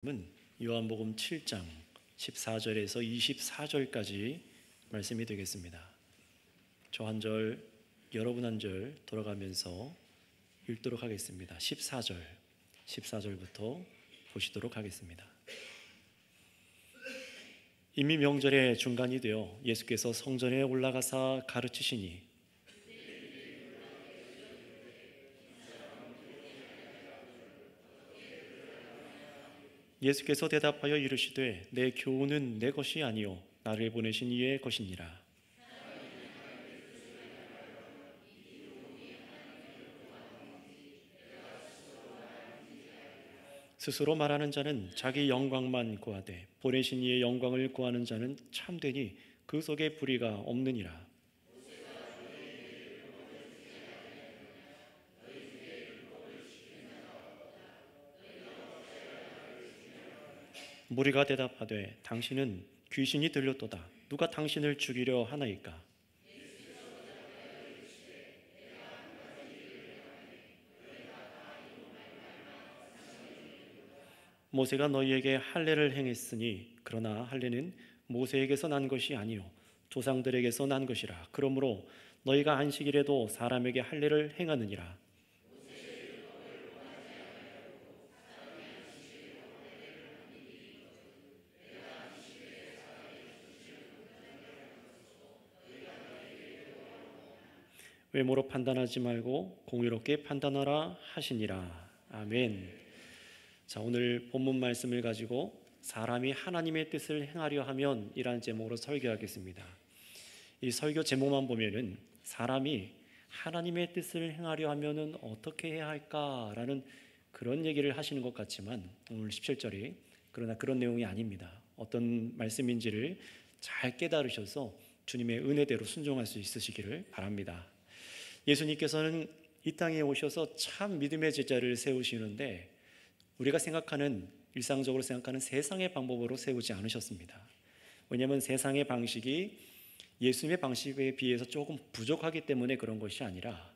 은 요한복음 7장 14절에서 24절까지 말씀이 되겠습니다. 저 한 절, 여러분 한 절 돌아가면서 읽도록 하겠습니다. 14절부터 보시도록 하겠습니다. 이미 명절의 중간이 되어 예수께서 성전에 올라가사 가르치시니 예수께서 대답하여 이르시되 내 교훈은 내 것이 아니요 나를 보내신 이의 것이니라. 스스로 말하는 자는 자기 영광만 구하되 보내신 이의 영광을 구하는 자는 참되니 그 속에 불의가 없느니라. 무리가 대답하되 당신은 귀신이 들렸도다. 누가 당신을 죽이려 하나이까? 모세가 너희에게 할례를 행했으니 그러나 할례는 모세에게서 난 것이 아니요 조상들에게서 난 것이라. 그러므로 너희가 안식일에도 사람에게 할례를 행하느니라. 외모로 판단하지 말고 공의롭게 판단하라 하시니라. 아멘. 자, 오늘 본문 말씀을 가지고 사람이 하나님의 뜻을 행하려 하면 이라는 제목으로 설교하겠습니다. 이 설교 제목만 보면은 사람이 하나님의 뜻을 행하려 하면은 어떻게 해야 할까라는 그런 얘기를 하시는 것 같지만 오늘 17절이 그러나 그런 내용이 아닙니다. 어떤 말씀인지를 잘 깨달으셔서 주님의 은혜대로 순종할 수 있으시기를 바랍니다. 예수님께서는 이 땅에 오셔서 참 믿음의 제자를 세우시는데 우리가 일상적으로 생각하는 세상의 방법으로 세우지 않으셨습니다. 왜냐하면 세상의 방식이 예수님의 방식에 비해서 조금 부족하기 때문에 그런 것이 아니라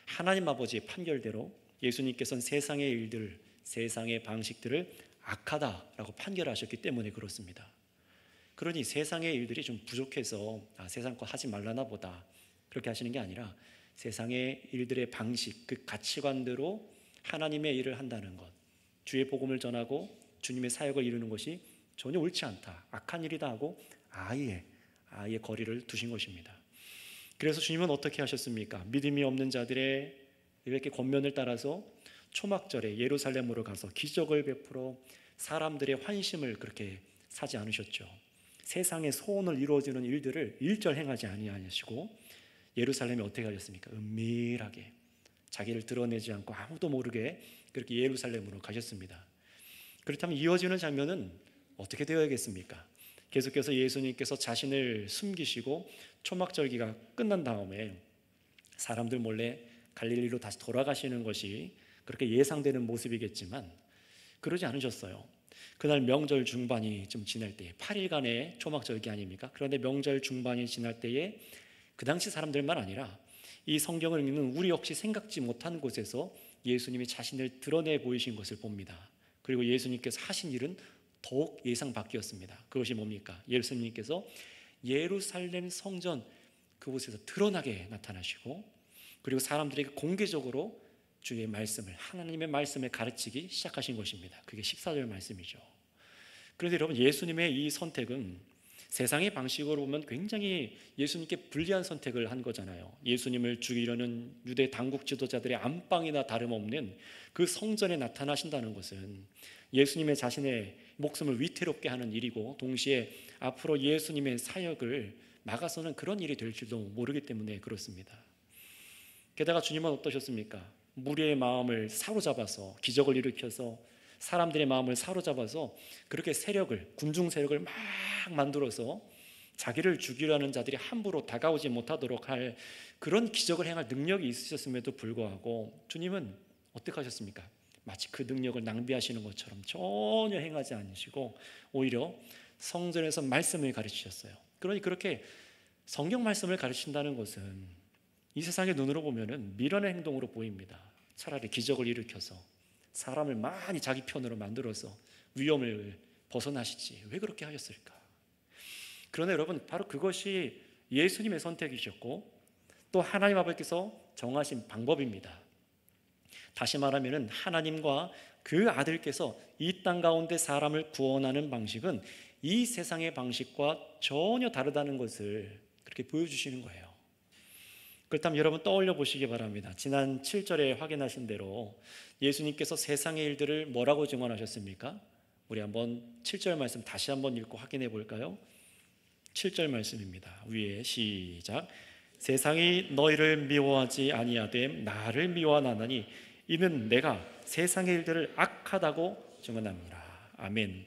하나님 아버지의 판결대로 예수님께서는 세상의 일들, 세상의 방식들을 악하다라고 판결하셨기 때문에 그렇습니다. 그러니 세상의 일들이 좀 부족해서 세상 거 하지 말라나 보다 그렇게 하시는 게 아니라 세상의 일들의 방식, 그 가치관대로 하나님의 일을 한다는 것, 주의 복음을 전하고 주님의 사역을 이루는 것이 전혀 옳지 않다, 악한 일이다 하고 아예 거리를 두신 것입니다. 그래서 주님은 어떻게 하셨습니까? 믿음이 없는 자들의 이렇게 권면을 따라서 초막절에 예루살렘으로 가서 기적을 베풀어 사람들의 환심을 그렇게 사지 않으셨죠. 세상의 소원을 이루어지는 일들을 일절 행하지 아니하시고 예루살렘에 어떻게 하셨습니까? 은밀하게 자기를 드러내지 않고 아무도 모르게 그렇게 예루살렘으로 가셨습니다. 그렇다면 이어지는 장면은 어떻게 되어야겠습니까? 계속해서 예수님께서 자신을 숨기시고 초막절기가 끝난 다음에 사람들 몰래 갈릴리로 다시 돌아가시는 것이 그렇게 예상되는 모습이겠지만 그러지 않으셨어요. 그날 명절 중반이 좀 지날 때에 8일간의 초막절기 아닙니까? 그런데 명절 중반이 지날 때에 그 당시 사람들만 아니라 이 성경을 읽는 우리 역시 생각지 못한 곳에서 예수님이 자신을 드러내 보이신 것을 봅니다. 그리고 예수님께서 하신 일은 더욱 예상 밖이었습니다. 그것이 뭡니까? 예수님께서 예루살렘 성전 그곳에서 드러나게 나타나시고 그리고 사람들에게 공개적으로 주의 말씀을, 하나님의 말씀을 가르치기 시작하신 것입니다. 그게 14절 말씀이죠. 그런데 여러분, 예수님의 이 선택은 세상의 방식으로 보면 굉장히 예수님께 불리한 선택을 한 거잖아요. 예수님을 죽이려는 유대 당국 지도자들의 안방이나 다름없는 그 성전에 나타나신다는 것은 예수님의 자신의 목숨을 위태롭게 하는 일이고 동시에 앞으로 예수님의 사역을 막아서는 그런 일이 될 줄도 모르기 때문에 그렇습니다. 게다가 주님은 어떠셨습니까? 무리의 마음을 사로잡아서 기적을 일으켜서 사람들의 마음을 사로잡아서 그렇게 군중 세력을 막 만들어서 자기를 죽이려는 자들이 함부로 다가오지 못하도록 할 그런 기적을 행할 능력이 있으셨음에도 불구하고 주님은 어떻게 하셨습니까? 마치 그 능력을 낭비하시는 것처럼 전혀 행하지 않으시고 오히려 성전에서 말씀을 가르치셨어요. 그러니 그렇게 성경 말씀을 가르친다는 것은 이 세상의 눈으로 보면 미련의 행동으로 보입니다. 차라리 기적을 일으켜서 사람을 많이 자기 편으로 만들어서 위험을 벗어나시지 왜 그렇게 하셨을까? 그러나 여러분, 바로 그것이 예수님의 선택이셨고 또 하나님 아버지께서 정하신 방법입니다. 다시 말하면 하나님과 그 아들께서 이 땅 가운데 사람을 구원하는 방식은 이 세상의 방식과 전혀 다르다는 것을 그렇게 보여주시는 거예요. 그렇다면 여러분 떠올려 보시기 바랍니다. 지난 7절에 확인하신 대로 예수님께서 세상의 일들을 뭐라고 증언하셨습니까? 우리 한번 7절 말씀 다시 한번 읽고 확인해 볼까요? 7절 말씀입니다. 위에 시작. 세상이 너희를 미워하지 아니하되 나를 미워하나니 이는 내가 세상의 일들을 악하다고 증언합니다. 아멘.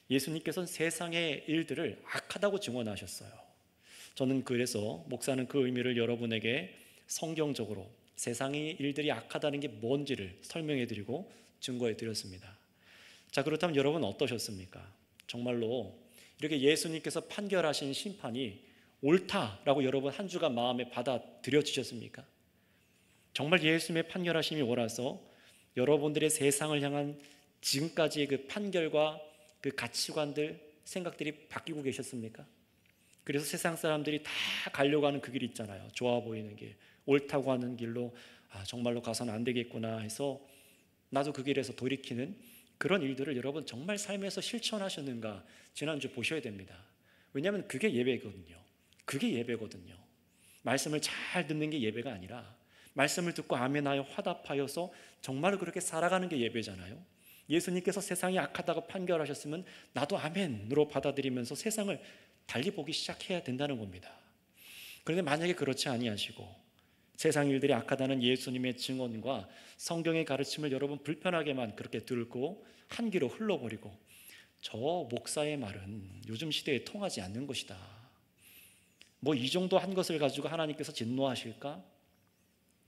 예수님께서는 세상의 일들을 악하다고 증언하셨어요. 저는 그래서 목사는 그 의미를 여러분에게 성경적으로 세상의 일들이 악하다는 게 뭔지를 설명해 드리고 증거해 드렸습니다. 자, 그렇다면 여러분 어떠셨습니까? 정말로 이렇게 예수님께서 판결하신 심판이 옳다라고 여러분 한 주간 마음에 받아들여지셨습니까? 정말 예수님의 판결하심이 옳아서 여러분들의 세상을 향한 지금까지의 그 판결과 그 가치관들, 생각들이 바뀌고 계셨습니까? 그래서 세상 사람들이 다 가려고 하는 그 길 있잖아요. 좋아 보이는 길, 옳다고 하는 길로 정말로 가서는 안 되겠구나 해서 나도 그 길에서 돌이키는 그런 일들을 여러분 정말 삶에서 실천하셨는가 지난주 보셔야 됩니다. 왜냐하면 그게 예배거든요. 그게 예배거든요. 말씀을 잘 듣는 게 예배가 아니라 말씀을 듣고 아멘하여 화답하여서 정말로 그렇게 살아가는 게 예배잖아요. 예수님께서 세상이 악하다고 판결하셨으면 나도 아멘으로 받아들이면서 세상을 달리 보기 시작해야 된다는 겁니다. 그런데 만약에 그렇지 아니하시고 세상 일들이 악하다는 예수님의 증언과 성경의 가르침을 여러분 불편하게만 그렇게 들고 한 귀로 흘러버리고 저 목사의 말은 요즘 시대에 통하지 않는 것이다, 뭐 이 정도 한 것을 가지고 하나님께서 진노하실까?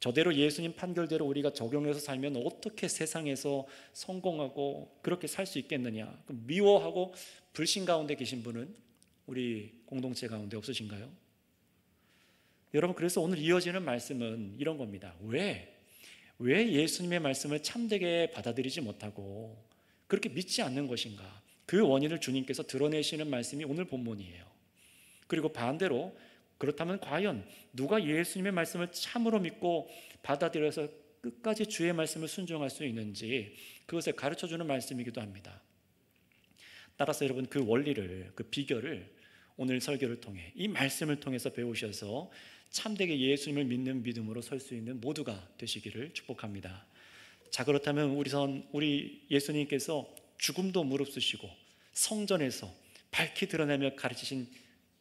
저대로 예수님 판결대로 우리가 적용해서 살면 어떻게 세상에서 성공하고 그렇게 살 수 있겠느냐, 미워하고 불신 가운데 계신 분은 우리 공동체 가운데 없으신가요? 여러분, 그래서 오늘 이어지는 말씀은 이런 겁니다. 왜 예수님의 말씀을 참되게 받아들이지 못하고 그렇게 믿지 않는 것인가? 그 원인을 주님께서 드러내시는 말씀이 오늘 본문이에요. 그리고 반대로 그렇다면 과연 누가 예수님의 말씀을 참으로 믿고 받아들여서 끝까지 주의 말씀을 순종할 수 있는지 그것을 가르쳐주는 말씀이기도 합니다. 따라서 여러분 그 원리를, 그 비결을 오늘 설교를 통해 이 말씀을 통해서 배우셔서 참되게 예수님을 믿는 믿음으로 설 수 있는 모두가 되시기를 축복합니다. 자, 그렇다면 우리 예수님께서 죽음도 무릅쓰시고 성전에서 밝히 드러내며 가르치신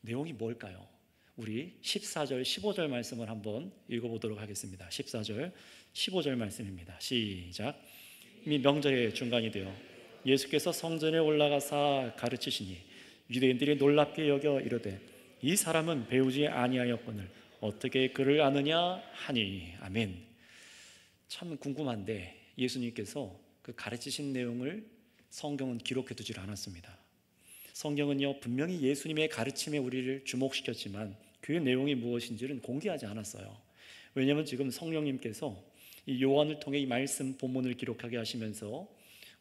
내용이 뭘까요? 우리 14절, 15절 말씀을 한번 읽어보도록 하겠습니다. 14절, 15절 말씀입니다. 시작. 이미 명절의 중간이 되어 예수께서 성전에 올라가사 가르치시니 유대인들이 놀랍게 여겨 이르되 이 사람은 배우지 아니하였거늘 어떻게 그를 아느냐 하니. 아멘. 참 궁금한데 예수님께서 그 가르치신 내용을 성경은 기록해 두질 않았습니다. 성경은요 분명히 예수님의 가르침에 우리를 주목시켰지만 그 내용이 무엇인지는 공개하지 않았어요. 왜냐하면 지금 성령님께서 이 요한을 통해 이 말씀 본문을 기록하게 하시면서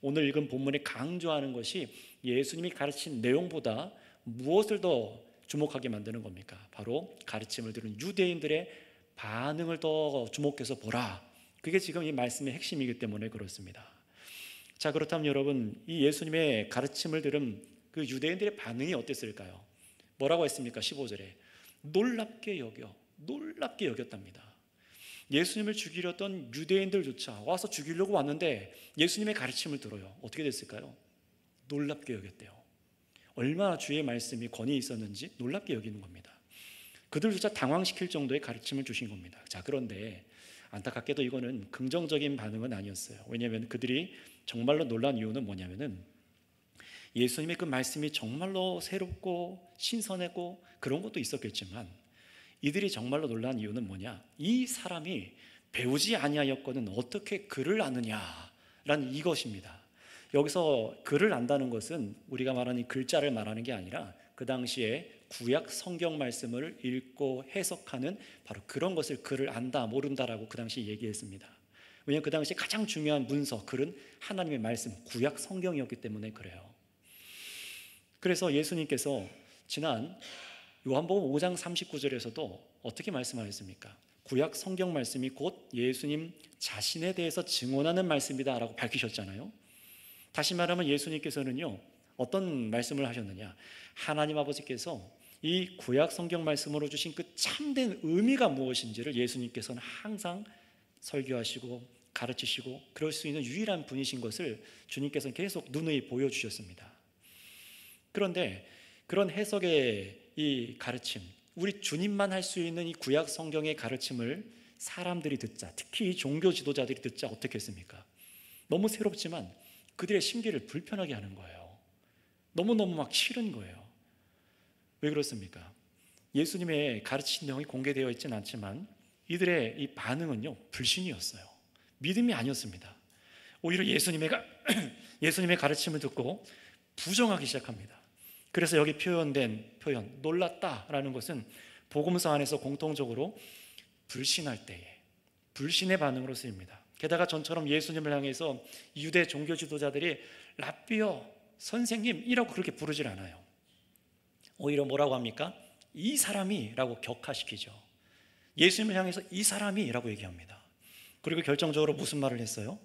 오늘 읽은 본문에 강조하는 것이 예수님이 가르친 내용보다 무엇을 더 주목하게 만드는 겁니까? 바로 가르침을 들은 유대인들의 반응을 더 주목해서 보라. 그게 지금 이 말씀의 핵심이기 때문에 그렇습니다. 자, 그렇다면 여러분 이 예수님의 가르침을 들은 그 유대인들의 반응이 어땠을까요? 뭐라고 했습니까? 15절에 놀랍게 여겼답니다. 예수님을 죽이려던 유대인들조차 와서 죽이려고 왔는데 예수님의 가르침을 들어요. 어떻게 됐을까요? 놀랍게 여겼대요. 얼마나 주의 말씀이 권위 있었는지 놀랍게 여기는 겁니다. 그들조차 당황시킬 정도의 가르침을 주신 겁니다. 자, 그런데 안타깝게도 이거는 긍정적인 반응은 아니었어요. 왜냐하면 그들이 정말로 놀란 이유는 뭐냐면은 예수님의 그 말씀이 정말로 새롭고 신선했고 그런 것도 있었겠지만 이들이 정말로 놀란 이유는 뭐냐? 이 사람이 배우지 아니하였거든 어떻게 그를 아느냐라는 이것입니다. 여기서 그를 안다는 것은 우리가 말하는 이 글자를 말하는 게 아니라 그 당시에 구약 성경 말씀을 읽고 해석하는 바로 그런 것을 그를 안다 모른다라고 그 당시 얘기했습니다. 왜냐하면 그 당시 가장 중요한 문서, 글은 하나님의 말씀, 구약 성경이었기 때문에 그래요. 그래서 예수님께서 지난 요한복음 5장 39절에서도 어떻게 말씀하셨습니까? 구약 성경 말씀이 곧 예수님 자신에 대해서 증언하는 말씀이다 라고 밝히셨잖아요. 다시 말하면 예수님께서는요, 어떤 말씀을 하셨느냐, 하나님 아버지께서 이 구약 성경 말씀으로 주신 그 참된 의미가 무엇인지를 예수님께서는 항상 설교하시고 가르치시고 그럴 수 있는 유일한 분이신 것을 주님께서는 계속 누누이 보여주셨습니다. 그런데 그런 해석의 이 가르침, 우리 주님만 할 수 있는 이 구약 성경의 가르침을 사람들이 듣자, 특히 종교 지도자들이 듣자 어떻게 했습니까? 너무 새롭지만 그들의 심기를 불편하게 하는 거예요. 너무너무 막 싫은 거예요. 왜 그렇습니까? 예수님의 가르친 내용이 공개되어 있지는 않지만 이들의 이 반응은요, 불신이었어요. 믿음이 아니었습니다. 오히려 예수님의 가르침을 듣고 부정하기 시작합니다. 그래서 여기 표현된 표현, 놀랐다라는 것은 복음서 안에서 공통적으로 불신할 때에 불신의 반응으로 쓰입니다. 게다가 전처럼 예수님을 향해서 유대 종교 지도자들이 랍비여, 선생님이라고 그렇게 부르질 않아요. 오히려 뭐라고 합니까? 이 사람이라고 격하시키죠. 예수님을 향해서 이 사람이라고 얘기합니다. 그리고 결정적으로 무슨 말을 했어요?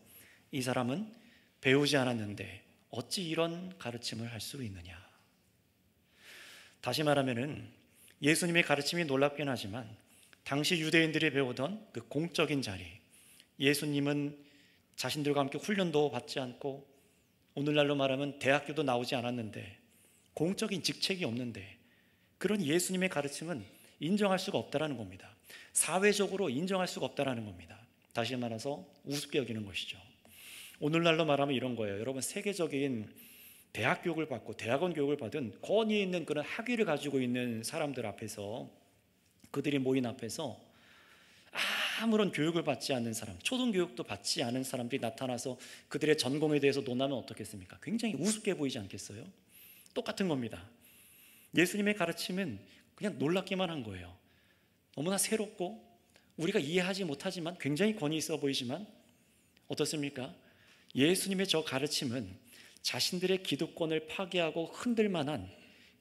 이 사람은 배우지 않았는데 어찌 이런 가르침을 할 수 있느냐. 다시 말하면은 예수님의 가르침이 놀랍긴 하지만 당시 유대인들이 배우던 그 공적인 자리, 예수님은 자신들과 함께 훈련도 받지 않고 오늘날로 말하면 대학교도 나오지 않았는데 공적인 직책이 없는데 그런 예수님의 가르침은 인정할 수가 없다라는 겁니다. 사회적으로 인정할 수가 없다라는 겁니다. 다시 말해서 우습게 여기는 것이죠. 오늘날로 말하면 이런 거예요. 여러분, 세계적인 대학 교육을 받고 대학원 교육을 받은 권위 있는 그런 학위를 가지고 있는 사람들 앞에서, 그들이 모인 앞에서 아무런 교육을 받지 않는 사람, 초등교육도 받지 않은 사람들이 나타나서 그들의 전공에 대해서 논하면 어떻겠습니까? 굉장히 우습게 보이지 않겠어요? 똑같은 겁니다. 예수님의 가르침은 그냥 놀랍기만 한 거예요. 너무나 새롭고 우리가 이해하지 못하지만 굉장히 권위 있어 보이지만 어떻습니까? 예수님의 저 가르침은 자신들의 기득권을 파괴하고 흔들 만한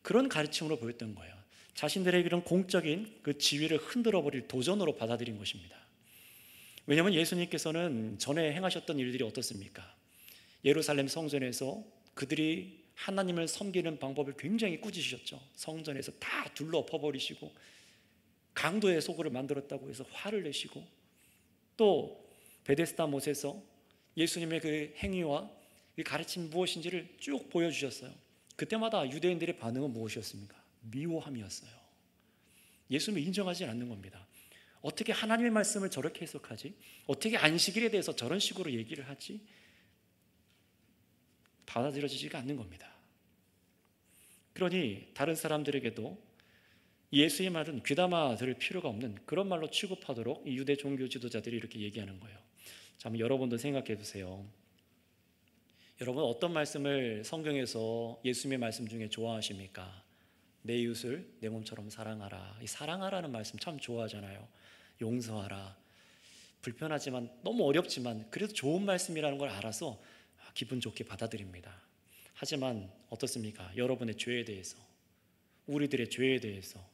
그런 가르침으로 보였던 거예요. 자신들의 그런 공적인 그 지위를 흔들어 버릴 도전으로 받아들인 것입니다. 왜냐하면 예수님께서는 전에 행하셨던 일들이 어떻습니까? 예루살렘 성전에서 그들이 하나님을 섬기는 방법을 굉장히 꾸짖으셨죠. 성전에서 다 둘러 엎어버리시고 강도의 소굴을 만들었다고 해서 화를 내시고, 또 베데스다 못에서 예수님의 그 행위와 그 가르침이 무엇인지를 쭉 보여주셨어요. 그때마다 유대인들의 반응은 무엇이었습니까? 미워함이었어요. 예수님을 인정하지 않는 겁니다. 어떻게 하나님의 말씀을 저렇게 해석하지? 어떻게 안식일에 대해서 저런 식으로 얘기를 하지? 받아들여지지가 않는 겁니다. 그러니 다른 사람들에게도 예수의 말은 귀담아 들을 필요가 없는 그런 말로 취급하도록 이 유대 종교 지도자들이 이렇게 얘기하는 거예요. 자, 한번 여러분도 생각해 보세요. 여러분, 어떤 말씀을 성경에서 예수님의 말씀 중에 좋아하십니까? 내 이웃을 내 몸처럼 사랑하라. 이 사랑하라는 말씀 참 좋아하잖아요. 용서하라. 불편하지만 너무 어렵지만 그래도 좋은 말씀이라는 걸 알아서 기분 좋게 받아들입니다. 하지만 어떻습니까? 여러분의 죄에 대해서, 우리들의 죄에 대해서,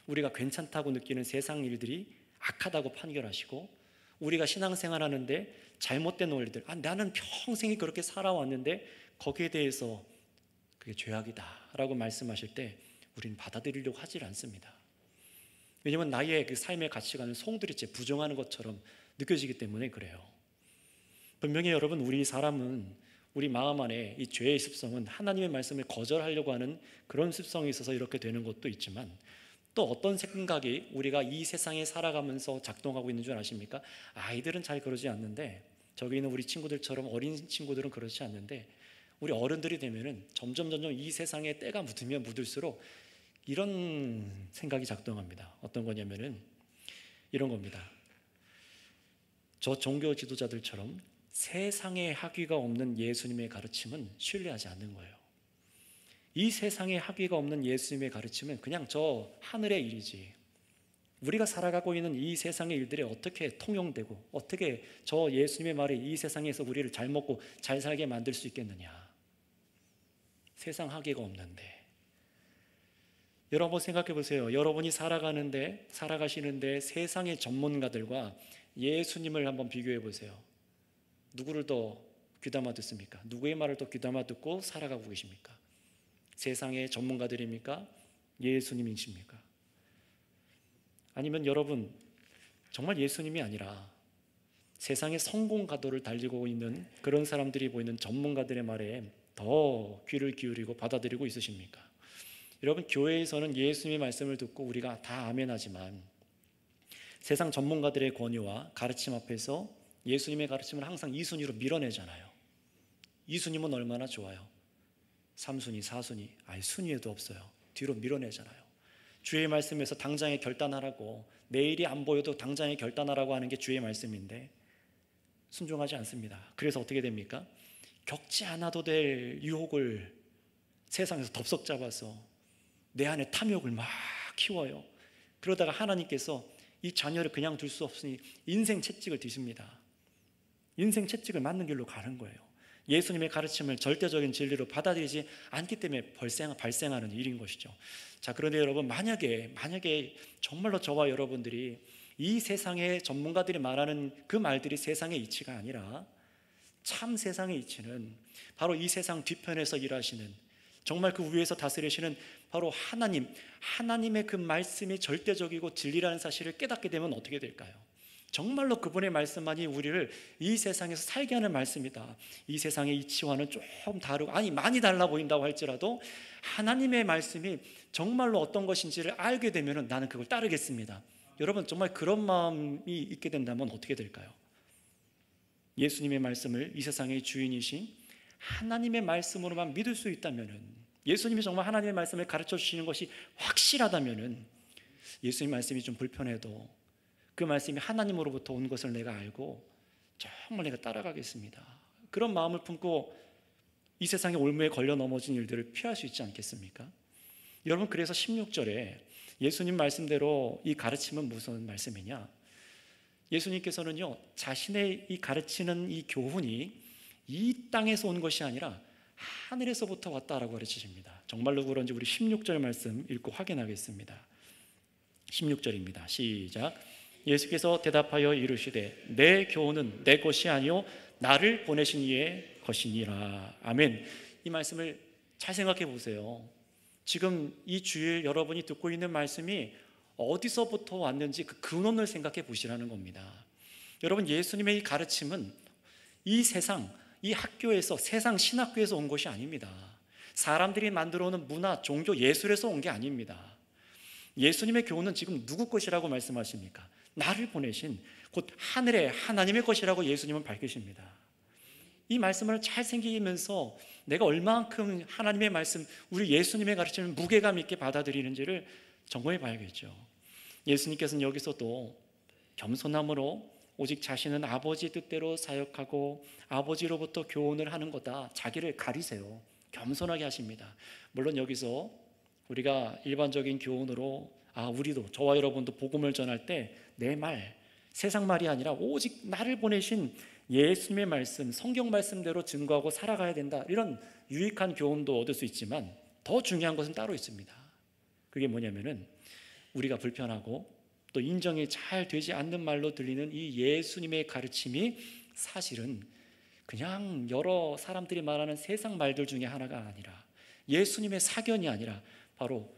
우리가 괜찮다고 느끼는 세상 일들이 악하다고 판결하시고, 우리가 신앙생활 하는데 잘못된 원리들, 나는 평생이 그렇게 살아왔는데 거기에 대해서 그게 죄악이다 라고 말씀하실 때 우리는 받아들이려고 하질 않습니다. 왜냐하면 나의 그 삶의 가치관은 송두리째 부정하는 것처럼 느껴지기 때문에 그래요. 분명히 여러분, 우리 사람은 우리 마음 안에 이 죄의 습성은 하나님의 말씀을 거절하려고 하는 그런 습성이 있어서 이렇게 되는 것도 있지만, 또 어떤 생각이 우리가 이 세상에 살아가면서 작동하고 있는 줄 아십니까? 아이들은 잘 그러지 않는데, 저기 있는 우리 친구들처럼 어린 친구들은 그렇지 않는데, 우리 어른들이 되면은 점점 이 세상에 때가 묻으면 묻을수록 이런 생각이 작동합니다. 어떤 거냐면은 이런 겁니다. 저 종교 지도자들처럼 세상에 학위가 없는 예수님의 가르침은 신뢰하지 않는 거예요. 이 세상에 학위가 없는 예수님의 가르침은 그냥 저 하늘의 일이지, 우리가 살아가고 있는 이 세상의 일들이 어떻게 통용되고 어떻게 저 예수님의 말이 이 세상에서 우리를 잘 먹고 잘 살게 만들 수 있겠느냐. 세상 학계가 없는데. 여러분 생각해 보세요. 여러분이 살아가시는데 세상의 전문가들과 예수님을 한번 비교해 보세요. 누구를 더 귀담아 듣습니까? 누구의 말을 더 귀담아 듣고 살아가고 계십니까? 세상의 전문가들입니까? 예수님이십니까? 아니면 여러분 정말 예수님이 아니라 세상의 성공 가도를 달리고 있는 그런 사람들이 보이는 전문가들의 말에 더 귀를 기울이고 받아들이고 있으십니까? 여러분 교회에서는 예수님의 말씀을 듣고 우리가 다 아멘하지만 세상 전문가들의 권위와 가르침 앞에서 예수님의 가르침을 항상 2순위로 밀어내잖아요. 2순위면 얼마나 좋아요. 3순위, 4순위, 아예 순위에도 없어요. 뒤로 밀어내잖아요. 주의 말씀에서 당장에 결단하라고, 내일이 안 보여도 당장에 결단하라고 하는 게 주의 말씀인데 순종하지 않습니다. 그래서 어떻게 됩니까? 겪지 않아도 될 유혹을 세상에서 덥석 잡아서 내 안에 탐욕을 막 키워요. 그러다가 하나님께서 이 자녀를 그냥 둘 수 없으니 인생 채찍을 뒤집니다. 인생 채찍을 맞는 길로 가는 거예요. 예수님의 가르침을 절대적인 진리로 받아들이지 않기 때문에 발생하는 일인 것이죠. 자, 그런데 여러분 만약에 정말로 저와 여러분들이 이 세상의 전문가들이 말하는 그 말들이 세상의 이치가 아니라 참 세상의 이치는 바로 이 세상 뒤편에서 일하시는, 정말 그 위에서 다스리시는 바로 하나님의 그 말씀이 절대적이고 진리라는 사실을 깨닫게 되면 어떻게 될까요? 정말로 그분의 말씀만이 우리를 이 세상에서 살게 하는 말씀이다. 이 세상의 이치와는 조금 다르고, 아니 많이 달라 보인다고 할지라도 하나님의 말씀이 정말로 어떤 것인지를 알게 되면 나는 그걸 따르겠습니다. 여러분 정말 그런 마음이 있게 된다면 어떻게 될까요? 예수님의 말씀을 이 세상의 주인이신 하나님의 말씀으로만 믿을 수 있다면, 예수님이 정말 하나님의 말씀을 가르쳐 주시는 것이 확실하다면, 예수님 말씀이 좀 불편해도 그 말씀이 하나님으로부터 온 것을 내가 알고 정말 내가 따라가겠습니다. 그런 마음을 품고 이 세상의 올무에 걸려 넘어진 일들을 피할 수 있지 않겠습니까? 여러분 그래서 16절에 예수님 말씀대로 이 가르침은 무슨 말씀이냐? 예수님께서는요 자신의 이 가르치는 이 교훈이 이 땅에서 온 것이 아니라 하늘에서부터 왔다라고 가르치십니다. 정말로 그런지 우리 16절 말씀 읽고 확인하겠습니다. 16절입니다. 시작. 예수께서 대답하여 이르시되 내 교훈은 내 것이 아니요 나를 보내신 이의 것이니라. 아멘. 이 말씀을 잘 생각해 보세요. 지금 이 주일 여러분이 듣고 있는 말씀이 어디서부터 왔는지 그 근원을 생각해 보시라는 겁니다. 여러분 예수님의 이 가르침은 이 세상, 이 학교에서, 세상 신학교에서 온 것이 아닙니다. 사람들이 만들어 오는 문화, 종교, 예술에서 온 게 아닙니다. 예수님의 교훈은 지금 누구 것이라고 말씀하십니까? 나를 보내신 곧 하늘의 하나님의 것이라고 예수님은 밝히십니다. 이 말씀을 잘 생기면서 내가 얼마만큼 하나님의 말씀, 우리 예수님의 가르침을 무게감 있게 받아들이는지를 점검해 봐야겠죠. 예수님께서는 여기서도 겸손함으로 오직 자신은 아버지 뜻대로 사역하고 아버지로부터 교훈을 하는 거다, 자기를 가리세요. 겸손하게 하십니다. 물론 여기서 우리가 일반적인 교훈으로 우리도, 저와 여러분도 복음을 전할 때 내 말, 세상 말이 아니라 오직 나를 보내신 예수님의 말씀, 성경 말씀대로 증거하고 살아가야 된다, 이런 유익한 교훈도 얻을 수 있지만 더 중요한 것은 따로 있습니다. 그게 뭐냐면은 우리가 불편하고 또 인정이 잘 되지 않는 말로 들리는 이 예수님의 가르침이 사실은 그냥 여러 사람들이 말하는 세상 말들 중에 하나가 아니라, 예수님의 사견이 아니라 바로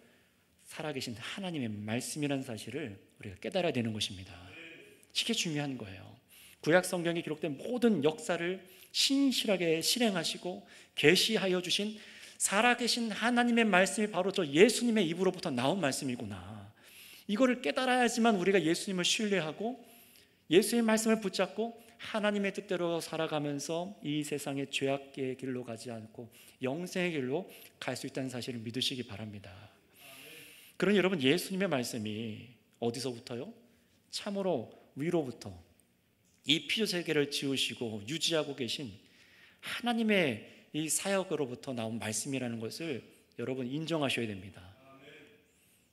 살아계신 하나님의 말씀이라는 사실을 우리가 깨달아야 되는 것입니다. 이게 중요한 거예요. 구약 성경에 기록된 모든 역사를 신실하게 실행하시고 계시하여 주신 살아계신 하나님의 말씀이 바로 저 예수님의 입으로부터 나온 말씀이구나, 이거를 깨달아야지만 우리가 예수님을 신뢰하고 예수의 말씀을 붙잡고 하나님의 뜻대로 살아가면서 이 세상의 죄악의 길로 가지 않고 영생의 길로 갈 수 있다는 사실을 믿으시기 바랍니다. 그러니 여러분 예수님의 말씀이 어디서부터요? 참으로 위로부터 이 피조세계를 지으시고 유지하고 계신 하나님의 이 사역으로부터 나온 말씀이라는 것을 여러분 인정하셔야 됩니다.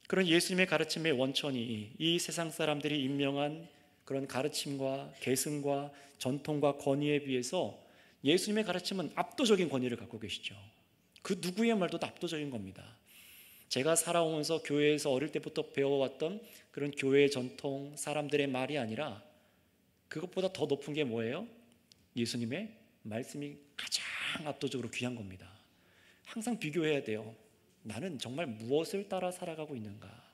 그런 예수님의 가르침의 원천이 이 세상 사람들이 임명한 그런 가르침과 계승과 전통과 권위에 비해서 예수님의 가르침은 압도적인 권위를 갖고 계시죠. 그 누구의 말도 다 압도적인 겁니다. 제가 살아오면서 교회에서 어릴 때부터 배워왔던 그런 교회의 전통, 사람들의 말이 아니라 그것보다 더 높은 게 뭐예요? 예수님의 말씀이 가장 압도적으로 귀한 겁니다. 항상 비교해야 돼요. 나는 정말 무엇을 따라 살아가고 있는가?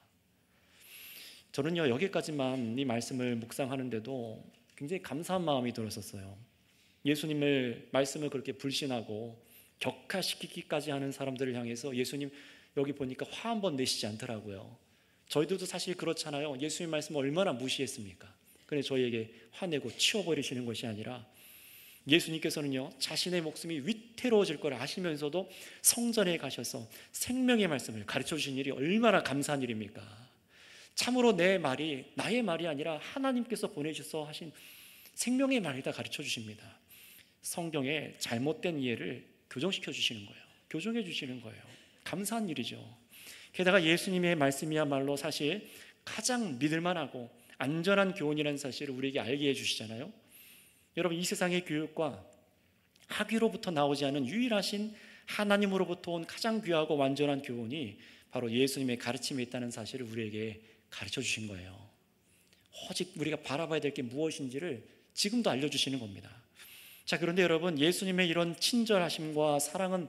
저는요, 여기까지만 이 말씀을 묵상하는데도 굉장히 감사한 마음이 들었었어요. 예수님의 말씀을 그렇게 불신하고 격하시키기까지 하는 사람들을 향해서 예수님 여기 보니까 화 한 번 내시지 않더라고요. 저희들도 사실 그렇잖아요. 예수님 말씀을 얼마나 무시했습니까? 그런데 저희에게 화내고 치워버리시는 것이 아니라 예수님께서는요, 자신의 목숨이 위태로워질 걸 아시면서도 성전에 가셔서 생명의 말씀을 가르쳐 주신 일이 얼마나 감사한 일입니까? 참으로 내 말이 나의 말이 아니라 하나님께서 보내주셔서 하신 생명의 말이다 가르쳐 주십니다. 성경의 잘못된 이해를 교정시켜 주시는 거예요. 교정해 주시는 거예요. 감사한 일이죠. 게다가 예수님의 말씀이야말로 사실 가장 믿을만하고 안전한 교훈이라는 사실을 우리에게 알게 해주시잖아요. 여러분, 이 세상의 교육과 학위로부터 나오지 않은 유일하신 하나님으로부터 온 가장 귀하고 완전한 교훈이 바로 예수님의 가르침에 있다는 사실을 우리에게 가르쳐 주신 거예요. 오직 우리가 바라봐야 될 게 무엇인지를 지금도 알려주시는 겁니다. 자, 그런데 여러분, 예수님의 이런 친절하심과 사랑은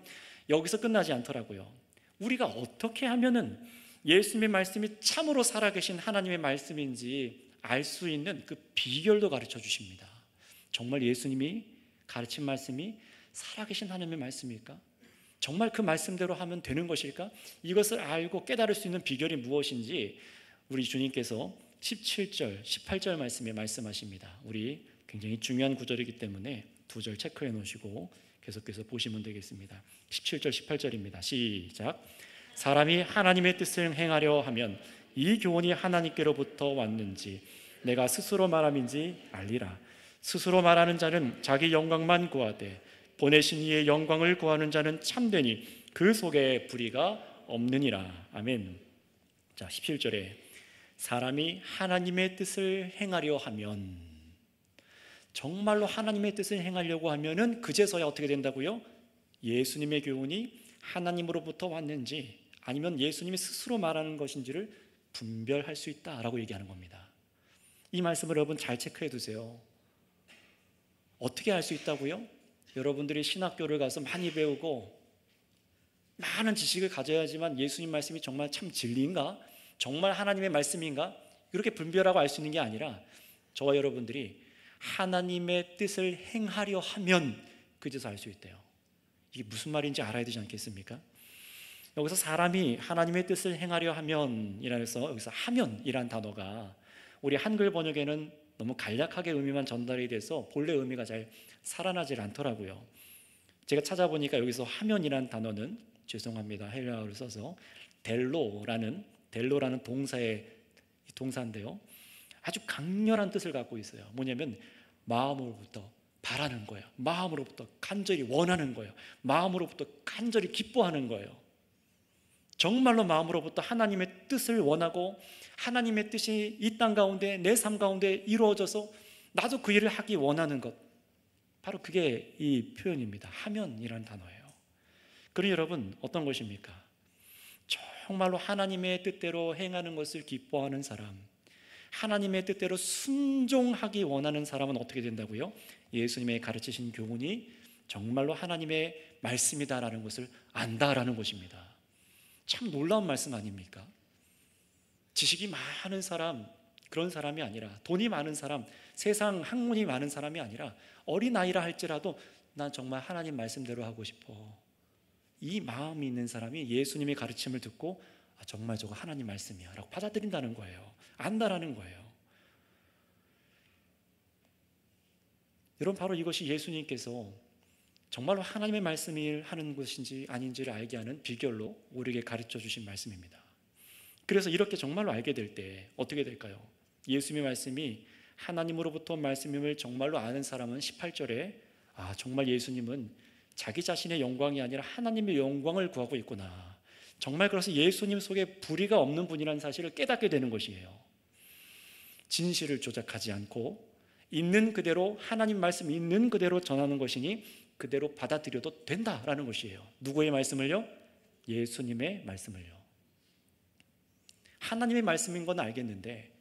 여기서 끝나지 않더라고요. 우리가 어떻게 하면은 예수님의 말씀이 참으로 살아계신 하나님의 말씀인지 알 수 있는 그 비결도 가르쳐 주십니다. 정말 예수님이 가르친 말씀이 살아계신 하나님의 말씀일까? 정말 그 말씀대로 하면 되는 것일까? 이것을 알고 깨달을 수 있는 비결이 무엇인지 우리 주님께서 17절, 18절 말씀에 말씀하십니다. 우리 굉장히 중요한 구절이기 때문에 두 절 체크해 놓으시고 계속해서 보시면 되겠습니다. 17절, 18절입니다. 시작. 사람이 하나님의 뜻을 행하려 하면 이 교훈이 하나님께로부터 왔는지 내가 스스로 말함인지 알리라. 스스로 말하는 자는 자기 영광만 구하되 보내신 이의 영광을 구하는 자는 참되니 그 속에 불의가 없느니라. 아멘. 자, 17절에 사람이 하나님의 뜻을 행하려 하면, 정말로 하나님의 뜻을 행하려고 하면은 그제서야 어떻게 된다고요? 예수님의 교훈이 하나님으로부터 왔는지 아니면 예수님이 스스로 말하는 것인지를 분별할 수 있다라고 얘기하는 겁니다. 이 말씀을 여러분 잘 체크해 두세요. 어떻게 알 수 있다고요? 여러분들이 신학교를 가서 많이 배우고 많은 지식을 가져야지만 예수님 말씀이 정말 참 진리인가? 정말 하나님의 말씀인가? 이렇게 분별하고 알 수 있는 게 아니라 저와 여러분들이 하나님의 뜻을 행하려 하면 그제서 알 수 있대요. 이게 무슨 말인지 알아야 되지 않겠습니까? 여기서 사람이 하나님의 뜻을 행하려 하면 이라서 여기서 하면이란 단어가 우리 한글 번역에는 너무 간략하게 의미만 전달이 돼서 본래 의미가 잘 살아나질 않더라고요. 제가 찾아보니까 여기서 하면이란 단어는, 죄송합니다, 헬라어를 써서 델로라는 동사인데요, 아주 강렬한 뜻을 갖고 있어요. 뭐냐면 마음으로부터 바라는 거예요. 마음으로부터 간절히 원하는 거예요. 마음으로부터 간절히 기뻐하는 거예요. 정말로 마음으로부터 하나님의 뜻을 원하고 하나님의 뜻이 이 땅 가운데 내 삶 가운데 이루어져서 나도 그 일을 하기 원하는 것, 바로 그게 이 표현입니다. 하면이라는 단어예요. 그러니 여러분, 어떤 것입니까? 정말로 하나님의 뜻대로 행하는 것을 기뻐하는 사람, 하나님의 뜻대로 순종하기 원하는 사람은 어떻게 된다고요? 예수님의 가르치신 교훈이 정말로 하나님의 말씀이다라는 것을 안다라는 것입니다. 참 놀라운 말씀 아닙니까? 지식이 많은 사람, 그런 사람이 아니라, 돈이 많은 사람, 세상 학문이 많은 사람이 아니라 어린아이라 할지라도 난 정말 하나님 말씀대로 하고 싶어, 이 마음이 있는 사람이 예수님의 가르침을 듣고 정말 저거 하나님 말씀이야 라고 받아들인다는 거예요. 안다라는 거예요. 여러분, 바로 이것이 예수님께서 정말로 하나님의 말씀을 하는 것인지 아닌지를 알게 하는 비결로 우리에게 가르쳐 주신 말씀입니다. 그래서 이렇게 정말로 알게 될 때 어떻게 될까요? 예수님의 말씀이 하나님으로부터 온 말씀임을 정말로 아는 사람은 18절에 정말 예수님은 자기 자신의 영광이 아니라 하나님의 영광을 구하고 있구나, 정말 그래서 예수님 속에 불의가 없는 분이라는 사실을 깨닫게 되는 것이에요. 진실을 조작하지 않고 있는 그대로, 하나님 말씀 있는 그대로 전하는 것이니 그대로 받아들여도 된다라는 것이에요. 누구의 말씀을요? 예수님의 말씀을요. 하나님의 말씀인 건 알겠는데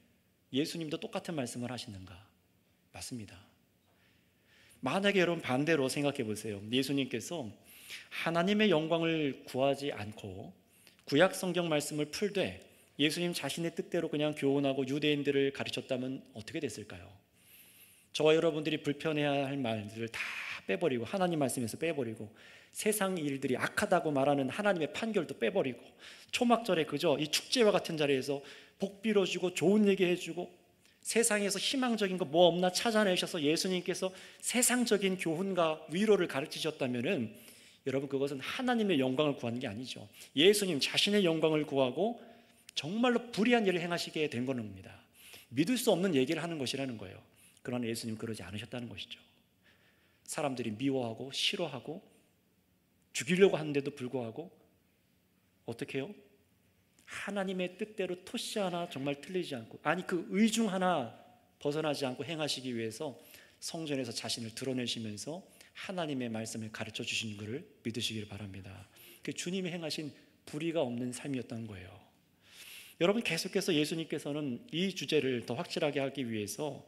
예수님도 똑같은 말씀을 하시는가? 맞습니다. 만약에 여러분 반대로 생각해 보세요. 예수님께서 하나님의 영광을 구하지 않고 구약 성경 말씀을 풀되 예수님 자신의 뜻대로 그냥 교훈하고 유대인들을 가르쳤다면 어떻게 됐을까요? 저와 여러분들이 불편해야 할 말들을 다 빼버리고, 하나님 말씀에서 빼버리고, 세상 일들이 악하다고 말하는 하나님의 판결도 빼버리고, 초막절에 그저 이 축제와 같은 자리에서 복 빌어주고 좋은 얘기 해주고, 세상에서 희망적인 거 뭐 없나 찾아내셔서 예수님께서 세상적인 교훈과 위로를 가르치셨다면은 여러분, 그것은 하나님의 영광을 구하는 게 아니죠. 예수님 자신의 영광을 구하고 정말로 불의한 일을 행하시게 된 겁니다. 믿을 수 없는 얘기를 하는 것이라는 거예요. 그러나 예수님 그러지 않으셨다는 것이죠. 사람들이 미워하고 싫어하고 죽이려고 하는데도 불구하고 어떻게 해요? 하나님의 뜻대로 토시 하나 정말 틀리지 않고, 아니 그 의 중 하나 벗어나지 않고 행하시기 위해서 성전에서 자신을 드러내시면서 하나님의 말씀을 가르쳐 주신 것을 믿으시길 바랍니다. 그 주님이 행하신 불의가 없는 삶이었던 거예요. 여러분, 계속해서 예수님께서는 이 주제를 더 확실하게 하기 위해서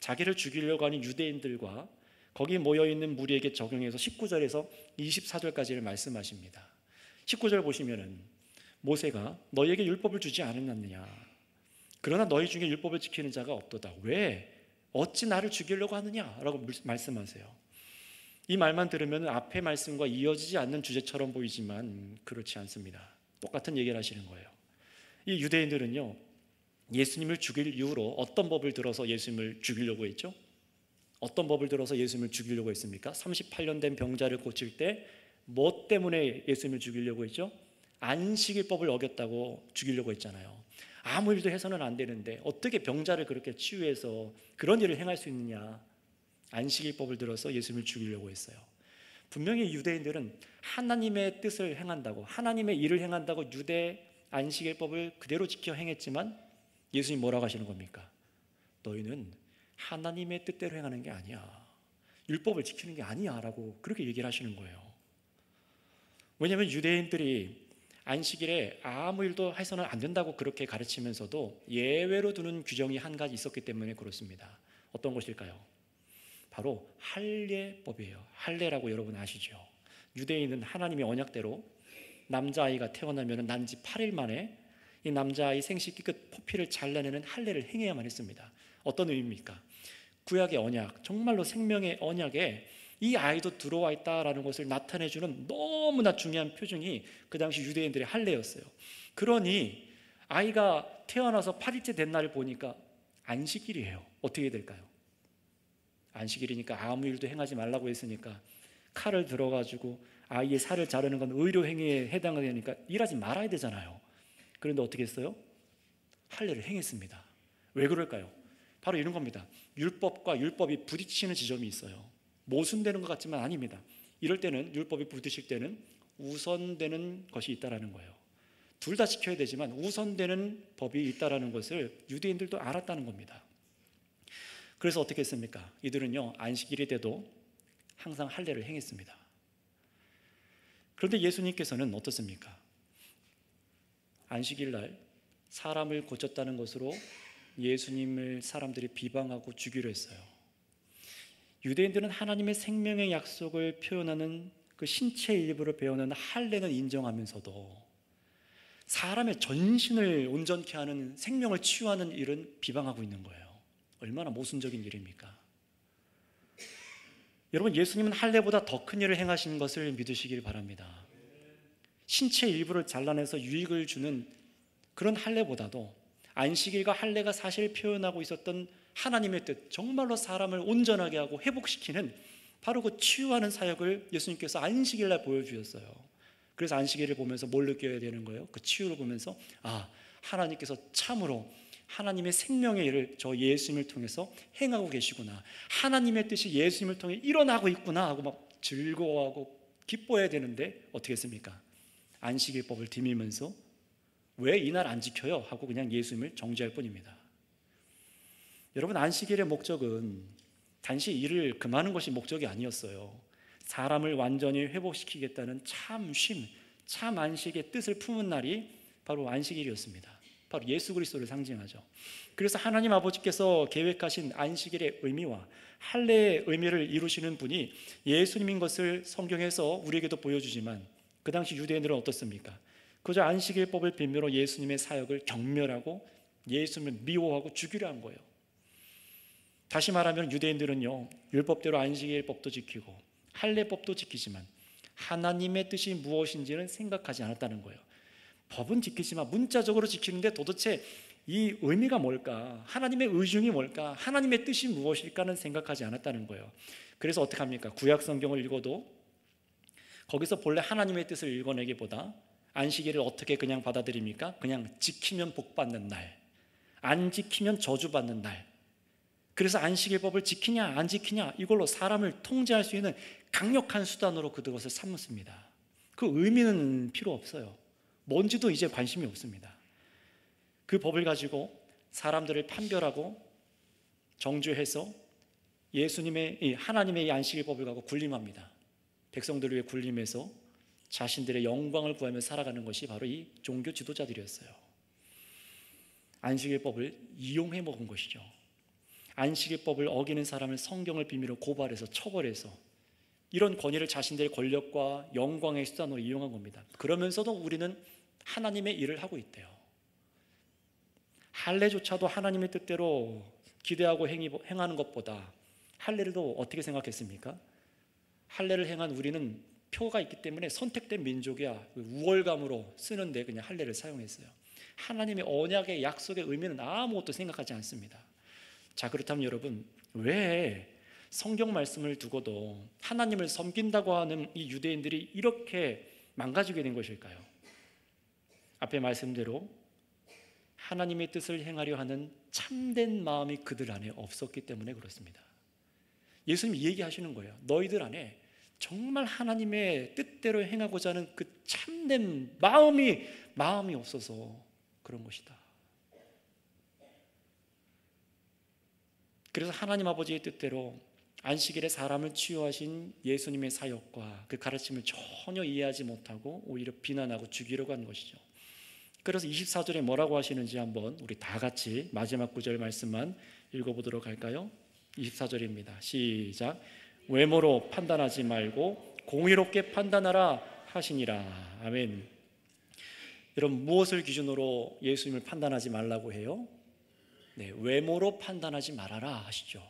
자기를 죽이려고 하는 유대인들과 거기 모여있는 무리에게 적용해서 19절에서 24절까지를 말씀하십니다. 19절 보시면은 모세가 너희에게 율법을 주지 않았느냐, 그러나 너희 중에 율법을 지키는 자가 없도다. 왜? 어찌 나를 죽이려고 하느냐? 라고 말씀하세요. 이 말만 들으면 앞의 말씀과 이어지지 않는 주제처럼 보이지만 그렇지 않습니다. 똑같은 얘기를 하시는 거예요. 이 유대인들은요, 예수님을 죽일 이유로 어떤 법을 들어서 예수님을 죽이려고 했죠? 어떤 법을 들어서 예수님을 죽이려고 했습니까? 38년 된 병자를 고칠 때 뭐 때문에 예수님을 죽이려고 했죠? 안식일법을 어겼다고 죽이려고 했잖아요. 아무 일도 해서는 안 되는데 어떻게 병자를 그렇게 치유해서 그런 일을 행할 수 있느냐? 안식일법을 들어서 예수님을 죽이려고 했어요. 분명히 유대인들은 하나님의 뜻을 행한다고, 하나님의 일을 행한다고 유대 안식일법을 그대로 지켜 행했지만 예수님 뭐라고 하시는 겁니까? 너희는 하나님의 뜻대로 행하는 게 아니야, 율법을 지키는 게 아니야 라고 그렇게 얘기를 하시는 거예요. 왜냐하면 유대인들이 안식일에 아무 일도 해서는 안 된다고 그렇게 가르치면서도 예외로 두는 규정이 한 가지 있었기 때문에 그렇습니다. 어떤 것일까요? 바로 할례법이에요. 할례라고 여러분 아시죠? 유대인은 하나님의 언약대로 남자아이가 태어나면 난지 8일 만에 이 남자아이 생식기 끝 포피를 잘라내는 할례를 행해야만 했습니다. 어떤 의미입니까? 구약의 언약, 정말로 생명의 언약에 이 아이도 들어와 있다라는 것을 나타내주는 너무나 중요한 표징이 그 당시 유대인들의 할례였어요. 그러니 아이가 태어나서 8일째 된 날을 보니까 안식일이에요. 어떻게 될까요? 안식일이니까 아무 일도 행하지 말라고 했으니까 칼을 들어가지고 아이의 살을 자르는 건 의료 행위에 해당되니까 일하지 말아야 되잖아요. 그런데 어떻게 했어요? 할례를 행했습니다. 왜 그럴까요? 바로 이런 겁니다. 율법과 율법이 부딪히는 지점이 있어요. 모순되는 것 같지만 아닙니다. 이럴 때는, 율법이 부딪힐 때는 우선되는 것이 있다라는 거예요. 둘 다 지켜야 되지만 우선되는 법이 있다라는 것을 유대인들도 알았다는 겁니다. 그래서 어떻게 했습니까? 이들은요, 안식일이 돼도 항상 할례를 행했습니다. 그런데 예수님께서는 어떻습니까? 안식일 날 사람을 고쳤다는 것으로 예수님을 사람들이 비방하고 죽이려 했어요. 유대인들은 하나님의 생명의 약속을 표현하는 그 신체의 일부를 배우는 할례는 인정하면서도 사람의 전신을 온전케 하는, 생명을 치유하는 일은 비방하고 있는 거예요. 얼마나 모순적인 일입니까? 여러분, 예수님은 할례보다 더 큰 일을 행하신 것을 믿으시길 바랍니다. 신체 일부를 잘라내서 유익을 주는 그런 할례보다도 안식일과 할례가 사실 표현하고 있었던 하나님의 뜻, 정말로 사람을 온전하게 하고 회복시키는 바로 그 치유하는 사역을 예수님께서 안식일날 보여주셨어요. 그래서 안식일을 보면서 뭘 느껴야 되는 거예요? 그 치유를 보면서 하나님께서 참으로 하나님의 생명의 일을 저 예수님을 통해서 행하고 계시구나, 하나님의 뜻이 예수님을 통해 일어나고 있구나 하고 막 즐거워하고 기뻐해야 되는데 어떻게 했습니까? 안식일법을 디밀면서 왜 이날 안 지켜요? 하고 그냥 예수님을 정죄할 뿐입니다. 여러분, 안식일의 목적은 단지 일을 금하는 것이 목적이 아니었어요. 사람을 완전히 회복시키겠다는 참 쉼, 참 안식의 뜻을 품은 날이 바로 안식일이었습니다. 바로 예수 그리스도를 상징하죠. 그래서 하나님 아버지께서 계획하신 안식일의 의미와 할례의 의미를 이루시는 분이 예수님인 것을 성경에서 우리에게도 보여주지만, 그 당시 유대인들은 어떻습니까? 그저 안식일법을 빌미로 예수님의 사역을 경멸하고 예수님을 미워하고 죽이려 한 거예요. 다시 말하면 유대인들은요, 율법대로 안식일법도 지키고 할례법도 지키지만 하나님의 뜻이 무엇인지는 생각하지 않았다는 거예요. 법은 지키지만 문자적으로 지키는데 도대체 이 의미가 뭘까? 하나님의 의중이 뭘까? 하나님의 뜻이 무엇일까는 생각하지 않았다는 거예요. 그래서 어떻게 합니까? 구약 성경을 읽어도 거기서 본래 하나님의 뜻을 읽어내기보다 안식일을 어떻게 그냥 받아들입니까? 그냥 지키면 복 받는 날, 안 지키면 저주 받는 날. 그래서 안식일법을 지키냐 안 지키냐 이걸로 사람을 통제할 수 있는 강력한 수단으로 그것을 삼습니다. 그 의미는 필요 없어요. 뭔지도 이제 관심이 없습니다. 그 법을 가지고 사람들을 판별하고 정죄해서 예수님의 하나님의 이 안식일법을 갖고 군림합니다. 백성들을 위해 군림해서 자신들의 영광을 구하며 살아가는 것이 바로 이 종교 지도자들이었어요. 안식일법을 이용해 먹은 것이죠. 안식일법을 어기는 사람을 성경을 빌미로 고발해서 처벌해서 이런 권위를 자신들의 권력과 영광의 수단으로 이용한 겁니다. 그러면서도 우리는 하나님의 일을 하고 있대요. 할례조차도 하나님의 뜻대로 기대하고 행하는 것보다 할례도 어떻게 생각했습니까? 할례를 행한 우리는 표가 있기 때문에 선택된 민족이야, 우월감으로 쓰는데 그냥 할례를 사용했어요. 하나님의 언약의 약속의 의미는 아무것도 생각하지 않습니다. 자, 그렇다면 여러분, 왜 성경 말씀을 두고도 하나님을 섬긴다고 하는 이 유대인들이 이렇게 망가지게 된 것일까요? 앞에 말씀대로 하나님의 뜻을 행하려 하는 참된 마음이 그들 안에 없었기 때문에 그렇습니다. 예수님이 얘기하시는 거예요. 너희들 안에 정말 하나님의 뜻대로 행하고자 하는 그 참된 마음이 없어서 그런 것이다. 그래서 하나님 아버지의 뜻대로 안식일에 사람을 치유하신 예수님의 사역과 그 가르침을 전혀 이해하지 못하고 오히려 비난하고 죽이려고 한 것이죠. 그래서 24절에 뭐라고 하시는지 한번 우리 다 같이 마지막 구절 말씀만 읽어보도록 할까요? 24절입니다. 시작. 외모로 판단하지 말고 공의롭게 판단하라 하시니라. 아멘. 여러분, 무엇을 기준으로 예수님을 판단하지 말라고 해요? 네, 외모로 판단하지 말아라 하시죠.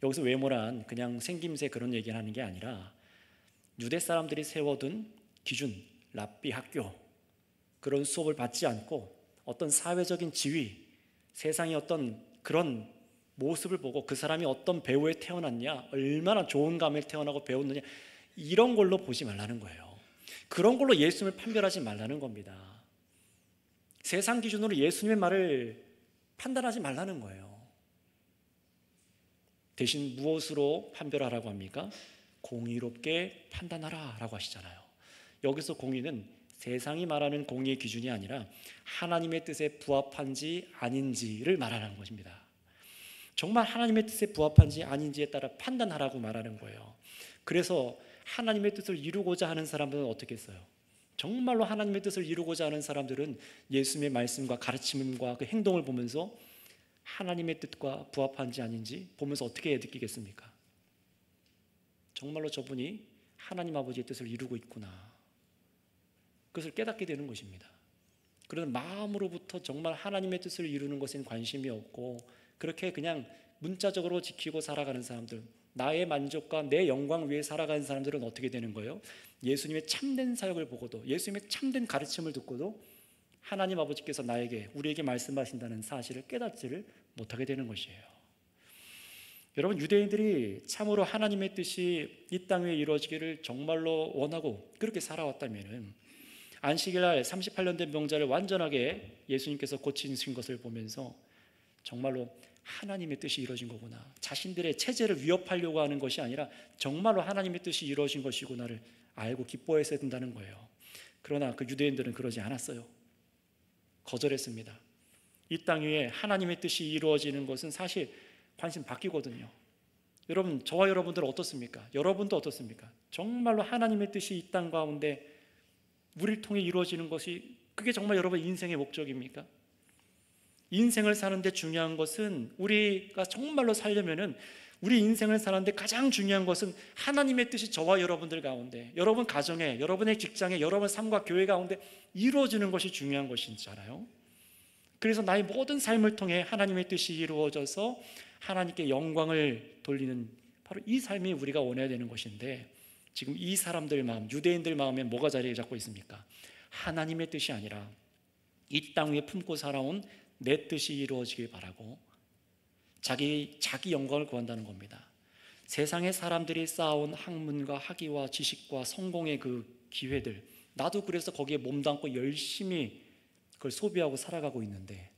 여기서 외모란 그냥 생김새 그런 얘기를 하는 게 아니라 유대 사람들이 세워둔 기준, 랍비 학교, 그런 수업을 받지 않고 어떤 사회적인 지위, 세상의 어떤 그런 모습을 보고 그 사람이 어떤 배우에 태어났냐, 얼마나 좋은 감에 태어나고 배웠느냐, 이런 걸로 보지 말라는 거예요. 그런 걸로 예수님을 판별하지 말라는 겁니다. 세상 기준으로 예수님의 말을 판단하지 말라는 거예요. 대신 무엇으로 판별하라고 합니까? 공의롭게 판단하라 라고 하시잖아요. 여기서 공의는 세상이 말하는 공의의 기준이 아니라 하나님의 뜻에 부합한지 아닌지를 말하는 것입니다. 정말 하나님의 뜻에 부합한지 아닌지에 따라 판단하라고 말하는 거예요. 그래서 하나님의 뜻을 이루고자 하는 사람들은 어떻게 했어요? 정말로 하나님의 뜻을 이루고자 하는 사람들은 예수님의 말씀과 가르침과 그 행동을 보면서 하나님의 뜻과 부합한지 아닌지 보면서 어떻게 느끼겠습니까? 정말로 저분이 하나님 아버지의 뜻을 이루고 있구나, 그것을 깨닫게 되는 것입니다. 그런 마음으로부터 정말 하나님의 뜻을 이루는 것엔 관심이 없고 그렇게 그냥 문자적으로 지키고 살아가는 사람들, 나의 만족과 내 영광 위에 살아가는 사람들은 어떻게 되는 거예요? 예수님의 참된 사역을 보고도, 예수님의 참된 가르침을 듣고도 하나님 아버지께서 우리에게 말씀하신다는 사실을 깨닫지를 못하게 되는 것이에요. 여러분, 유대인들이 참으로 하나님의 뜻이 이 땅 위에 이루어지기를 정말로 원하고 그렇게 살아왔다면 안식일날 38년 된 병자를 완전하게 예수님께서 고치신 것을 보면서 정말로 하나님의 뜻이 이루어진 거구나, 자신들의 체제를 위협하려고 하는 것이 아니라 정말로 하나님의 뜻이 이루어진 것이구나를 알고 기뻐했어야 된다는 거예요. 그러나 그 유대인들은 그러지 않았어요. 거절했습니다. 이 땅 위에 하나님의 뜻이 이루어지는 것은 사실 관심 바뀌거든요. 여러분, 저와 여러분들은 어떻습니까? 여러분도 어떻습니까? 정말로 하나님의 뜻이 이 땅 가운데 우리를 통해 이루어지는 것이 그게 정말 여러분 인생의 목적입니까? 인생을 사는데 중요한 것은 우리가 정말로 살려면은 우리 인생을 사는데 가장 중요한 것은 하나님의 뜻이 저와 여러분들 가운데, 여러분 가정에, 여러분의 직장에, 여러분 삶과 교회 가운데 이루어지는 것이 중요한 것이잖아요. 그래서 나의 모든 삶을 통해 하나님의 뜻이 이루어져서 하나님께 영광을 돌리는 바로 이 삶이 우리가 원해야 되는 것인데, 지금 이 사람들 마음, 유대인들 마음에 뭐가 자리 잡고 있습니까? 하나님의 뜻이 아니라 이 땅 위에 품고 살아온 내 뜻이 이루어지길 바라고 자기 영광을 구한다는 겁니다. 세상의 사람들이 쌓아온 학문과 학위와 지식과 성공의 그 기회들, 나도 그래서 거기에 몸담고 열심히 그걸 소비하고 살아가고 있는데,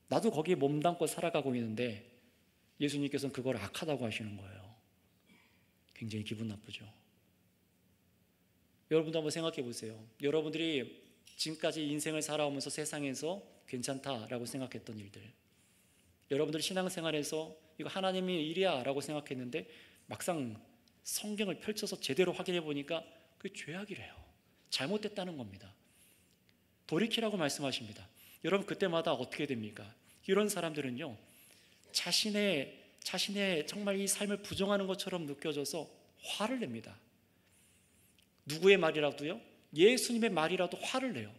나도 거기에 몸담고 살아가고 있는데 예수님께서는 그걸 악하다고 하시는 거예요. 굉장히 기분 나쁘죠. 여러분도 한번 생각해 보세요. 여러분들이 지금까지 인생을 살아오면서 세상에서 괜찮다라고 생각했던 일들, 여러분들 신앙생활에서 이거 하나님의 일이야 라고 생각했는데 막상 성경을 펼쳐서 제대로 확인해 보니까 그게 죄악이래요. 잘못됐다는 겁니다. 돌이키라고 말씀하십니다. 여러분, 그때마다 어떻게 됩니까? 이런 사람들은요, 자신의 정말 이 삶을 부정하는 것처럼 느껴져서 화를 냅니다. 누구의 말이라도요? 예수님의 말이라도 화를 내요.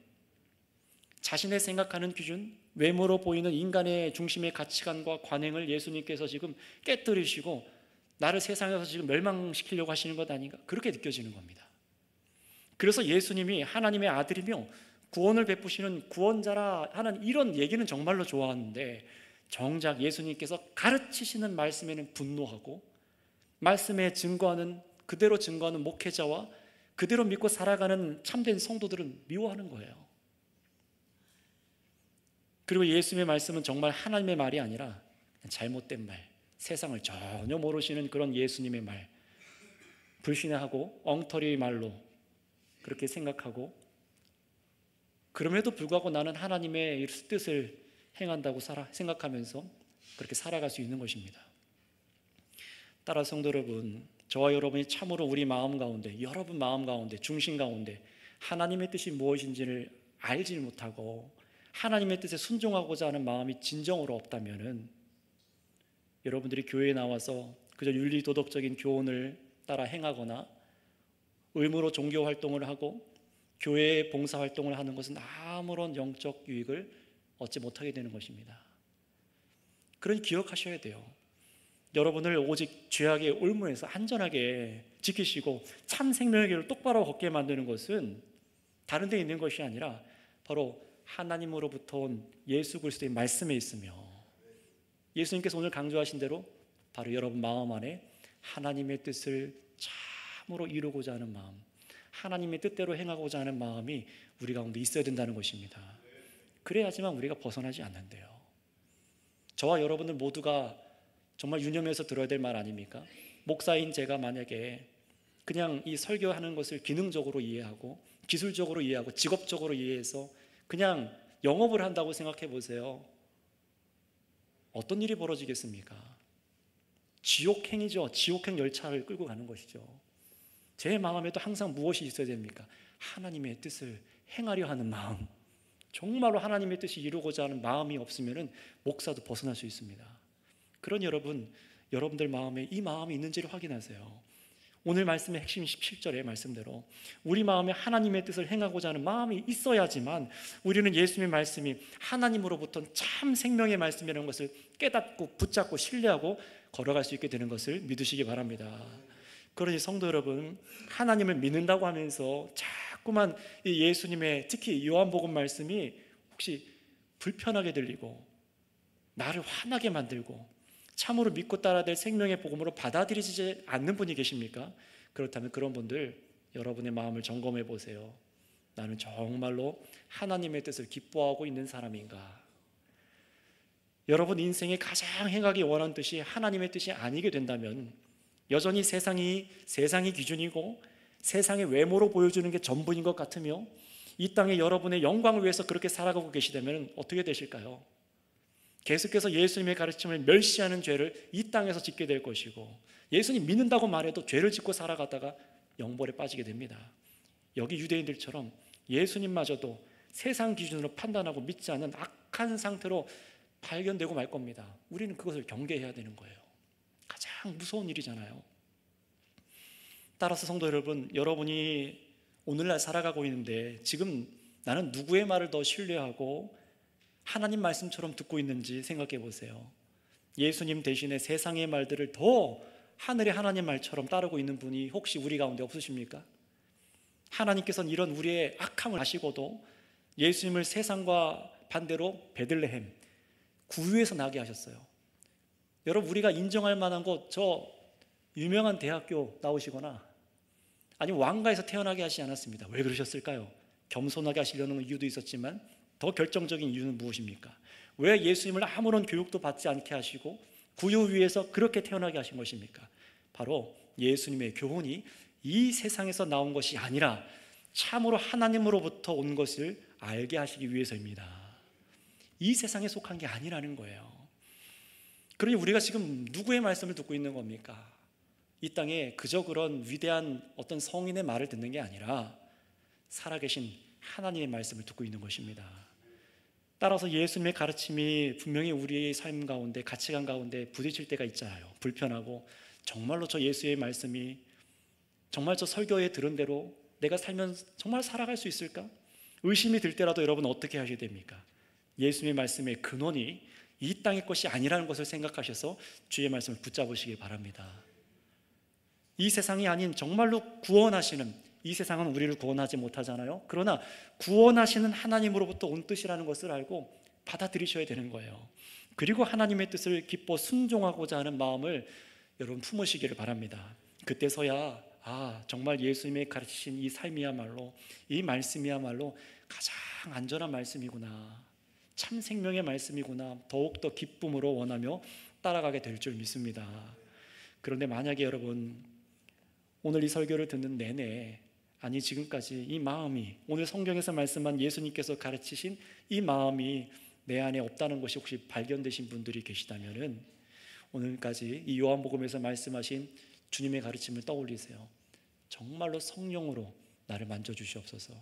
자신의 생각하는 기준, 외모로 보이는 인간의 중심의 가치관과 관행을 예수님께서 지금 깨뜨리시고 나를 세상에서 지금 멸망시키려고 하시는 것 아닌가? 그렇게 느껴지는 겁니다. 그래서 예수님이 하나님의 아들이며 구원을 베푸시는 구원자라 하는 이런 얘기는 정말로 좋아하는데, 정작 예수님께서 가르치시는 말씀에는 분노하고 말씀에 그대로 증거하는 목회자와 그대로 믿고 살아가는 참된 성도들은 미워하는 거예요. 그리고 예수님의 말씀은 정말 하나님의 말이 아니라 잘못된 말, 세상을 전혀 모르시는 그런 예수님의 말, 불신하고 엉터리 말로 그렇게 생각하고, 그럼에도 불구하고 나는 하나님의 뜻을 행한다고 생각하면서 그렇게 살아갈 수 있는 것입니다. 따라 성도 여러분, 저와 여러분이 참으로 우리 마음 가운데, 여러분 마음 가운데, 중심 가운데 하나님의 뜻이 무엇인지를 알지 못하고 하나님의 뜻에 순종하고자 하는 마음이 진정으로 없다면은, 여러분들이 교회에 나와서 그저 윤리도덕적인 교훈을 따라 행하거나 의무로 종교 활동을 하고 교회 봉사 활동을 하는 것은 아무런 영적 유익을 얻지 못하게 되는 것입니다. 그러니 기억하셔야 돼요. 여러분을 오직 죄악의 올무에서 안전하게 지키시고 참 생명의 길을 똑바로 걷게 만드는 것은 다른 데 있는 것이 아니라 바로 하나님으로부터 온 예수 그리스도의 말씀에 있으며, 예수님께서 오늘 강조하신 대로 바로 여러분 마음 안에 하나님의 뜻을 참으로 이루고자 하는 마음, 하나님의 뜻대로 행하고자 하는 마음이 우리 가운데 있어야 된다는 것입니다. 그래야지만 우리가 벗어나지 않는데요. 저와 여러분들 모두가 정말 유념해서 들어야 될 말 아닙니까? 목사인 제가 만약에 그냥 이 설교하는 것을 기능적으로 이해하고 기술적으로 이해하고 직업적으로 이해해서 그냥 영업을 한다고 생각해 보세요. 어떤 일이 벌어지겠습니까? 지옥행이죠. 지옥행 열차를 끌고 가는 것이죠. 제 마음에도 항상 무엇이 있어야 됩니까? 하나님의 뜻을 행하려 하는 마음, 정말로 하나님의 뜻이 이루고자 하는 마음이 없으면 목사도 벗어날 수 있습니다. 그러니 여러분들 마음에 이 마음이 있는지를 확인하세요. 오늘 말씀의 핵심 17절의 말씀대로 우리 마음에 하나님의 뜻을 행하고자 하는 마음이 있어야지만 우리는 예수님의 말씀이 하나님으로부터 참 생명의 말씀이라는 것을 깨닫고 붙잡고 신뢰하고 걸어갈 수 있게 되는 것을 믿으시기 바랍니다. 그러니 성도 여러분, 하나님을 믿는다고 하면서 자꾸만 이 예수님의 특히 요한복음 말씀이 혹시 불편하게 들리고 나를 화나게 만들고 참으로 믿고 따라야 될 생명의 복음으로 받아들이지 않는 분이 계십니까? 그렇다면 그런 분들 여러분의 마음을 점검해 보세요. 나는 정말로 하나님의 뜻을 기뻐하고 있는 사람인가? 여러분 인생에 가장 행하기 원하는 뜻이 하나님의 뜻이 아니게 된다면 여전히 세상이 기준이고 세상의 외모로 보여주는 게 전부인 것 같으며 이 땅에 여러분의 영광을 위해서 그렇게 살아가고 계시다면 어떻게 되실까요? 계속해서 예수님의 가르침을 멸시하는 죄를 이 땅에서 짓게 될 것이고, 예수님 믿는다고 말해도 죄를 짓고 살아가다가 영벌에 빠지게 됩니다. 여기 유대인들처럼 예수님마저도 세상 기준으로 판단하고 믿지 않는 악한 상태로 발견되고 말 겁니다. 우리는 그것을 경계해야 되는 거예요. 가장 무서운 일이잖아요. 따라서 성도 여러분, 여러분이 오늘날 살아가고 있는데 지금 나는 누구의 말을 더 신뢰하고 하나님 말씀처럼 듣고 있는지 생각해 보세요. 예수님 대신에 세상의 말들을 더 하늘의 하나님 말처럼 따르고 있는 분이 혹시 우리 가운데 없으십니까? 하나님께서는 이런 우리의 악함을 아시고도 예수님을 세상과 반대로 베들레헴 구유에서 나게 하셨어요. 여러분, 우리가 인정할 만한 곳, 저 유명한 대학교 나오시거나 아니면 왕가에서 태어나게 하시지 않았습니다. 왜 그러셨을까요? 겸손하게 하시려는 이유도 있었지만 더 결정적인 이유는 무엇입니까? 왜 예수님을 아무런 교육도 받지 않게 하시고 구유 위에서 그렇게 태어나게 하신 것입니까? 바로 예수님의 교훈이 이 세상에서 나온 것이 아니라 참으로 하나님으로부터 온 것을 알게 하시기 위해서입니다. 이 세상에 속한 게 아니라는 거예요. 그러니 우리가 지금 누구의 말씀을 듣고 있는 겁니까? 이 땅에 그저 그런 위대한 어떤 성인의 말을 듣는 게 아니라 살아계신 하나님의 말씀을 듣고 있는 것입니다. 따라서 예수님의 가르침이 분명히 우리의 삶 가운데, 가치관 가운데 부딪힐 때가 있잖아요. 불편하고, 정말로 저 예수의 말씀이 정말 저 설교에 들은 대로 내가 살면 정말 살아갈 수 있을까? 의심이 들 때라도 여러분 어떻게 하셔야 됩니까? 예수님의 말씀의 근원이 이 땅의 것이 아니라는 것을 생각하셔서 주의 말씀을 붙잡으시길 바랍니다. 이 세상이 아닌 정말로 구원하시는, 이 세상은 우리를 구원하지 못하잖아요. 그러나 구원하시는 하나님으로부터 온 뜻이라는 것을 알고 받아들이셔야 되는 거예요. 그리고 하나님의 뜻을 기뻐 순종하고자 하는 마음을 여러분 품으시기를 바랍니다. 그때서야 정말 예수님의 가르치신 이 삶이야말로, 이 말씀이야말로 가장 안전한 말씀이구나, 참 생명의 말씀이구나, 더욱더 기쁨으로 원하며 따라가게 될 줄 믿습니다. 그런데 만약에 여러분 오늘 이 설교를 듣는 내내, 아니 지금까지 이 마음이, 오늘 성경에서 말씀한 예수님께서 가르치신 이 마음이 내 안에 없다는 것이 혹시 발견되신 분들이 계시다면은 오늘까지 이 요한복음에서 말씀하신 주님의 가르침을 떠올리세요. 정말로 성령으로 나를 만져주시옵소서.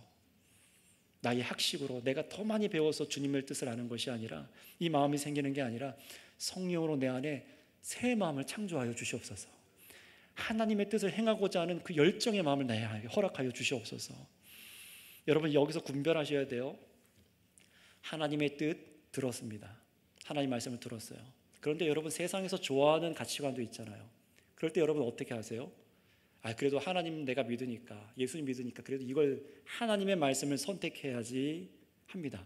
나의 학식으로 내가 더 많이 배워서 주님의 뜻을 아는 것이 아니라, 이 마음이 생기는 게 아니라 성령으로 내 안에 새 마음을 창조하여 주시옵소서. 하나님의 뜻을 행하고자 하는 그 열정의 마음을 나에게 허락하여 주시옵소서. 여러분 여기서 분별하셔야 돼요. 하나님의 뜻 들었습니다. 하나님 말씀을 들었어요. 그런데 여러분 세상에서 좋아하는 가치관도 있잖아요. 그럴 때 여러분 어떻게 하세요? 그래도 하나님 내가 믿으니까, 예수님 믿으니까 그래도 이걸 하나님의 말씀을 선택해야지 합니다.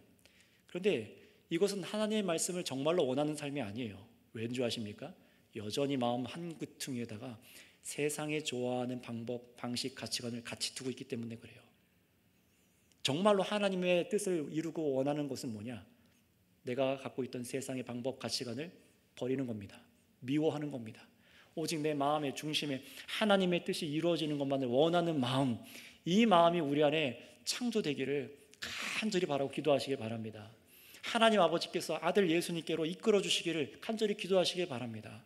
그런데 이것은 하나님의 말씀을 정말로 원하는 삶이 아니에요. 왠 줄 아십니까? 여전히 마음 한 구퉁이에다가 세상에 좋아하는 방법, 방식, 가치관을 같이 두고 있기 때문에 그래요. 정말로 하나님의 뜻을 이루고 원하는 것은 뭐냐? 내가 갖고 있던 세상의 방법, 가치관을 버리는 겁니다. 미워하는 겁니다. 오직 내 마음의 중심에 하나님의 뜻이 이루어지는 것만을 원하는 마음, 이 마음이 우리 안에 창조되기를 간절히 바라고 기도하시길 바랍니다. 하나님 아버지께서 아들 예수님께로 이끌어 주시기를 간절히 기도하시길 바랍니다.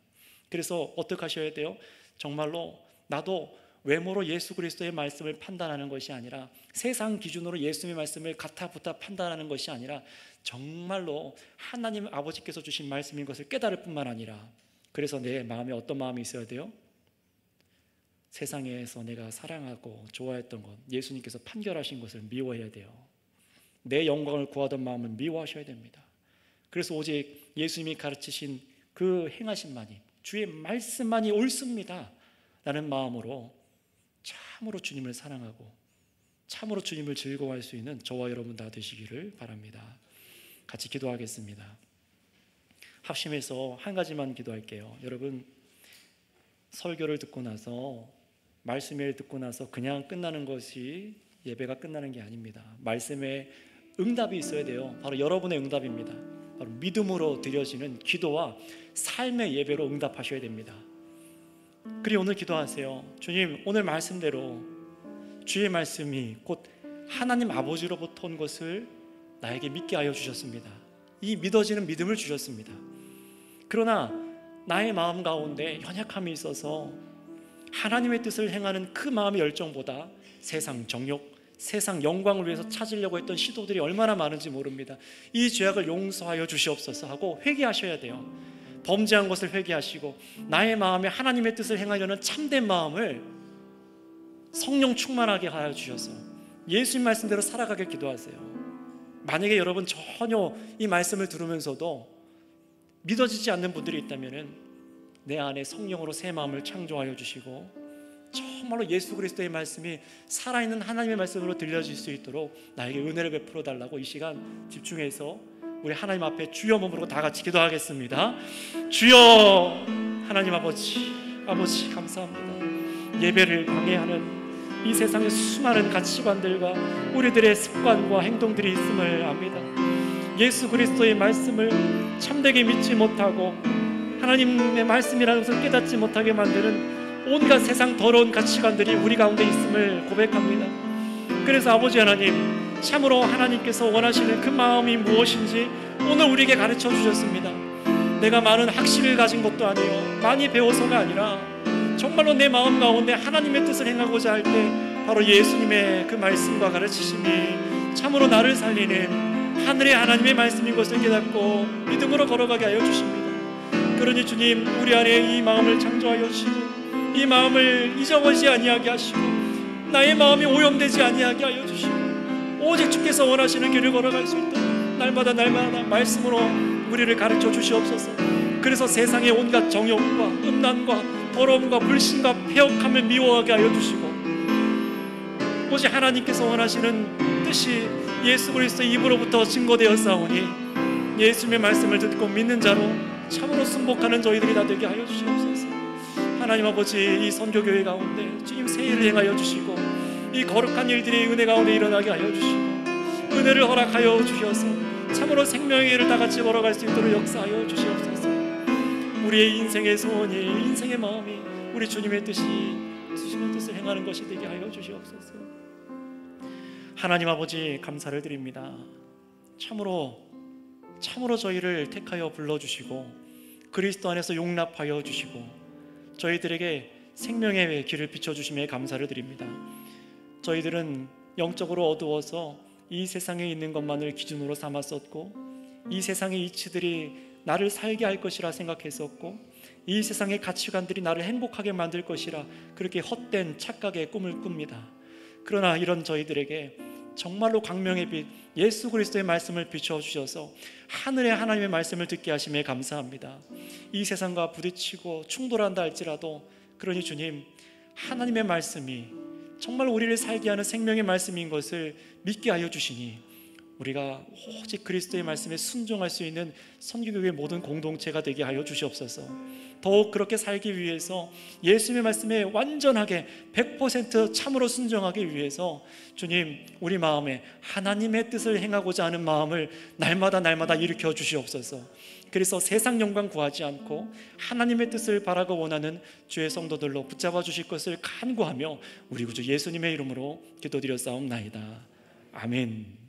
그래서 어떻게 하셔야 돼요? 정말로 나도 외모로 예수 그리스도의 말씀을 판단하는 것이 아니라, 세상 기준으로 예수님의 말씀을 가타부타 판단하는 것이 아니라, 정말로 하나님 아버지께서 주신 말씀인 것을 깨달을 뿐만 아니라, 그래서 내 마음에 어떤 마음이 있어야 돼요? 세상에서 내가 사랑하고 좋아했던 것, 예수님께서 판결하신 것을 미워해야 돼요. 내 영광을 구하던 마음을 미워하셔야 됩니다. 그래서 오직 예수님이 가르치신 그 행하심만이, 주의 말씀만이 옳습니다 라는 마음으로 참으로 주님을 사랑하고 참으로 주님을 즐거워할 수 있는 저와 여러분 다 되시기를 바랍니다. 같이 기도하겠습니다. 합심해서 한 가지만 기도할게요. 여러분, 설교를 듣고 나서, 말씀을 듣고 나서 그냥 끝나는 것이 예배가 끝나는 게 아닙니다. 말씀에 응답이 있어야 돼요. 바로 여러분의 응답입니다. 바로 믿음으로 드려지는 기도와 삶의 예배로 응답하셔야 됩니다. 그리고 오늘 기도하세요. 주님, 오늘 말씀대로 주의 말씀이 곧 하나님 아버지로부터 온 것을 나에게 믿게 하여 주셨습니다. 이 믿어지는 믿음을 주셨습니다. 그러나 나의 마음 가운데 연약함이 있어서 하나님의 뜻을 행하는 그 마음의 열정보다 세상 정욕, 세상 영광을 위해서 찾으려고 했던 시도들이 얼마나 많은지 모릅니다. 이 죄악을 용서하여 주시옵소서 하고 회개하셔야 돼요. 범죄한 것을 회개하시고 나의 마음에 하나님의 뜻을 행하려는 참된 마음을 성령 충만하게 하여 주셔서 예수님 말씀대로 살아가길 기도하세요. 만약에 여러분 전혀 이 말씀을 들으면서도 믿어지지 않는 분들이 있다면 내 안에 성령으로 새 마음을 창조하여 주시고 정말로 예수 그리스도의 말씀이 살아있는 하나님의 말씀으로 들려질 수 있도록 나에게 은혜를 베풀어 달라고 이 시간 집중해서 우리 하나님 앞에 주여 머무르고 다 같이 기도하겠습니다. 주여 하나님 아버지 감사합니다. 예배를 방해하는 이 세상의 수많은 가치관들과 우리들의 습관과 행동들이 있음을 압니다. 예수 그리스도의 말씀을 참되게 믿지 못하고 하나님의 말씀이라는 것을 깨닫지 못하게 만드는 온갖 세상 더러운 가치관들이 우리 가운데 있음을 고백합니다. 그래서 아버지 하나님, 참으로 하나님께서 원하시는 그 마음이 무엇인지 오늘 우리에게 가르쳐 주셨습니다. 내가 많은 학식을 가진 것도 아니요, 많이 배워서가 아니라 정말로 내 마음 가운데 하나님의 뜻을 행하고자 할 때 바로 예수님의 그 말씀과 가르치심이 참으로 나를 살리는 하늘의 하나님의 말씀인 것을 깨닫고 믿음으로 걸어가게 하여 주십니다. 그러니 주님, 우리 안에 이 마음을 창조하여 주시고 이 마음을 잊어버리지 아니하게 하시고 나의 마음이 오염되지 아니하게 하여 주시고 오직 주께서 원하시는 길을 걸어갈 수 있도록 날마다 말씀으로 우리를 가르쳐 주시옵소서. 그래서 세상의 온갖 정욕과 음란과 더러움과 불신과 폐역함을 미워하게 하여 주시고 오직 하나님께서 원하시는 뜻이 예수 그리스도의 입으로부터 증거되었사오니 예수님의 말씀을 듣고 믿는 자로 참으로 순복하는 저희들이 다 되게 하여 주시옵소서. 하나님 아버지, 이 선교교회 가운데 주님 새 일을 행하여 주시고 이 거룩한 일들이 은혜 가운데 일어나게 하여 주시고 은혜를 허락하여 주셔서 참으로 생명의 길을 다 같이 걸어갈 수 있도록 역사하여 주시옵소서. 우리의 인생의 소원이, 인생의 마음이 우리 주님의 주님의 뜻을 행하는 것이 되게 하여 주시옵소서. 하나님 아버지, 감사를 드립니다. 참으로 저희를 택하여 불러주시고 그리스도 안에서 용납하여 주시고 저희들에게 생명의 길을 비춰주심에 감사를 드립니다. 저희들은 영적으로 어두워서 이 세상에 있는 것만을 기준으로 삼았었고 이 세상의 이치들이 나를 살게 할 것이라 생각했었고 이 세상의 가치관들이 나를 행복하게 만들 것이라 그렇게 헛된 착각의 꿈을 꿉니다. 그러나 이런 저희들에게 정말로 광명의 빛 예수 그리스도의 말씀을 비춰주셔서 하늘의 하나님의 말씀을 듣게 하심에 감사합니다. 이 세상과 부딪히고 충돌한다 할지라도 그러니 주님, 하나님의 말씀이 정말 우리를 살게 하는 생명의 말씀인 것을 믿게 하여 주시니 우리가 오직 그리스도의 말씀에 순종할 수 있는 선교교회 모든 공동체가 되게 하여 주시옵소서. 더욱 그렇게 살기 위해서 예수님의 말씀에 완전하게 100% 참으로 순종하기 위해서 주님, 우리 마음에 하나님의 뜻을 행하고자 하는 마음을 날마다 일으켜 주시옵소서. 그래서 세상 영광 구하지 않고 하나님의 뜻을 바라고 원하는 주의 성도들로 붙잡아 주실 것을 간구하며 우리 구주 예수님의 이름으로 기도드렸사옵나이다. 아멘.